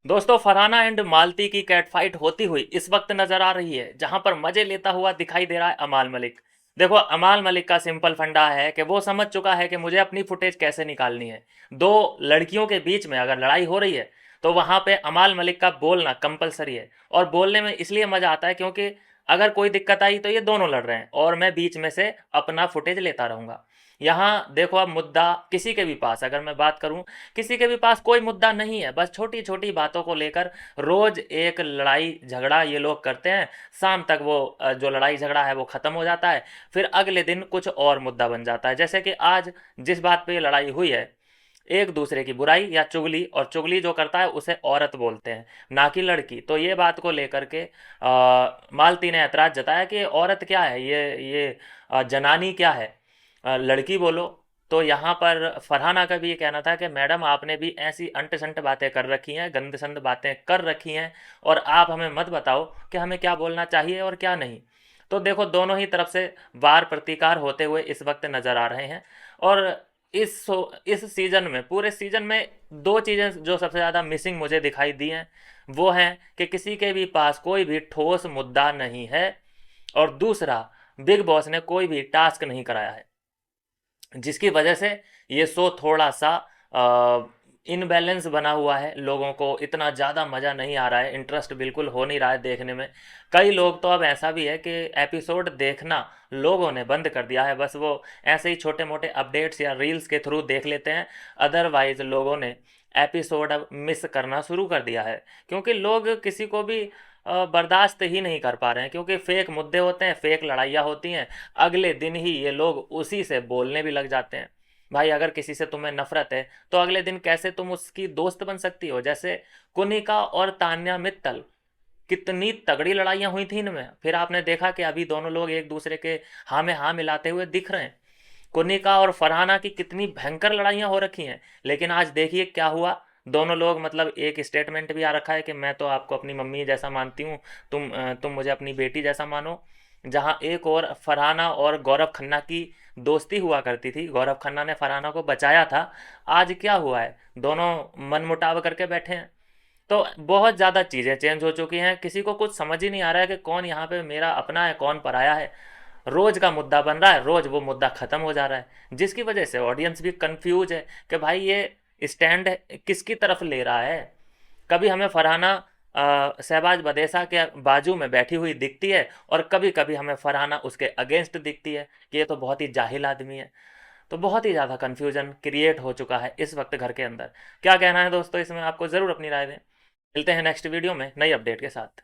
दोस्तों, फरहाना एंड मालती की cat fight होती हुई इस वक्त नजर आ रही है, जहां पर मजे लेता हुआ दिखाई दे रहा है अमाल मलिक। देखो, अमाल मलिक का सिंपल फंडा है कि वो समझ चुका है कि मुझे अपनी फुटेज कैसे निकालनी है। दो लड़कियों के बीच में अगर लड़ाई हो रही है तो वहां पे अमाल मलिक का बोलना कंपलसरी है। और बोलने में इसलिए मजा आता है क्योंकि अगर कोई दिक्कत आई तो ये दोनों लड़ रहे हैं और मैं बीच में से अपना फुटेज लेता रहूंगा। यहाँ देखो, अब मुद्दा किसी के भी पास, अगर मैं बात करूं, किसी के भी पास कोई मुद्दा नहीं है। बस छोटी छोटी बातों को लेकर रोज एक लड़ाई झगड़ा ये लोग करते हैं। शाम तक वो जो लड़ाई झगड़ा है वो ख़त्म हो जाता है। फिर अगले दिन कुछ और मुद्दा बन जाता है, जैसे कि आज जिस बात पे ये लड़ाई हुई है, एक दूसरे की बुराई या चुगली, और चुगली जो करता है उसे औरत बोलते हैं, ना कि लड़की। तो ये बात को लेकर के मालती ने ऐतराज़ जताया कि औरत क्या है, ये जनानी क्या है, लड़की बोलो। तो यहाँ पर फरहाना का भी ये कहना था कि मैडम, आपने भी ऐसी अंट संट बातें कर रखी हैं, गंद संद बातें कर रखी हैं, और आप हमें मत बताओ कि हमें क्या बोलना चाहिए और क्या नहीं। तो देखो, दोनों ही तरफ से वार प्रतिकार होते हुए इस वक्त नज़र आ रहे हैं। और इस सीज़न में, पूरे सीज़न में दो चीज़ें जो सबसे ज़्यादा मिसिंग मुझे दिखाई दी हैं, वो हैं कि किसी के भी पास कोई भी ठोस मुद्दा नहीं है, और दूसरा, बिग बॉस ने कोई भी टास्क नहीं कराया है, जिसकी वजह से ये शो थोड़ा सा इनबैलेंस बना हुआ है। लोगों को इतना ज़्यादा मज़ा नहीं आ रहा है, इंटरेस्ट बिल्कुल हो नहीं रहा है देखने में। कई लोग तो अब ऐसा भी है कि एपिसोड देखना लोगों ने बंद कर दिया है, बस वो ऐसे ही छोटे मोटे अपडेट्स या रील्स के थ्रू देख लेते हैं। अदरवाइज लोगों ने एपिसोड अब मिस करना शुरू कर दिया है, क्योंकि लोग किसी को भी बर्दाश्त ही नहीं कर पा रहे हैं, क्योंकि फेक मुद्दे होते हैं, फेक लड़ाइयाँ होती हैं। अगले दिन ही ये लोग उसी से बोलने भी लग जाते हैं। भाई, अगर किसी से तुम्हें नफरत है तो अगले दिन कैसे तुम उसकी दोस्त बन सकती हो? जैसे कुनिका और तान्या मित्तल, कितनी तगड़ी लड़ाइयाँ हुई थी इनमें, फिर आपने देखा कि अभी दोनों लोग एक दूसरे के हाँ में हाँ मिलाते हुए दिख रहे हैं। कुनिका और फरहाना की कितनी भयंकर लड़ाइयाँ हो रखी हैं, लेकिन आज देखिए क्या हुआ। दोनों लोग, मतलब एक स्टेटमेंट भी आ रखा है कि मैं तो आपको अपनी मम्मी जैसा मानती हूँ, तुम मुझे अपनी बेटी जैसा मानो। जहाँ एक और फरहाना और गौरव खन्ना की दोस्ती हुआ करती थी, गौरव खन्ना ने फरहाना को बचाया था, आज क्या हुआ है, दोनों मनमुटाव करके बैठे हैं। तो बहुत ज़्यादा चीज़ें चेंज हो चुकी हैं, किसी को कुछ समझ ही नहीं आ रहा है कि कौन यहाँ पे मेरा अपना है, कौन पराया है। रोज का मुद्दा बन रहा है, रोज वो मुद्दा खत्म हो जा रहा है, जिसकी वजह से ऑडियंस भी कंफ्यूज है कि भाई ये स्टैंड किसकी तरफ ले रहा है। कभी हमें फरहाना शहबाज बदेसा के बाजू में बैठी हुई दिखती है, और कभी कभी हमें फरहाना उसके अगेंस्ट दिखती है कि ये तो बहुत ही जाहिल आदमी है। तो बहुत ही ज़्यादा कन्फ्यूजन क्रिएट हो चुका है इस वक्त घर के अंदर। क्या कहना है दोस्तों इसमें? आपको ज़रूर अपनी राय दें। मिलते हैं नेक्स्ट वीडियो में नई अपडेट के साथ।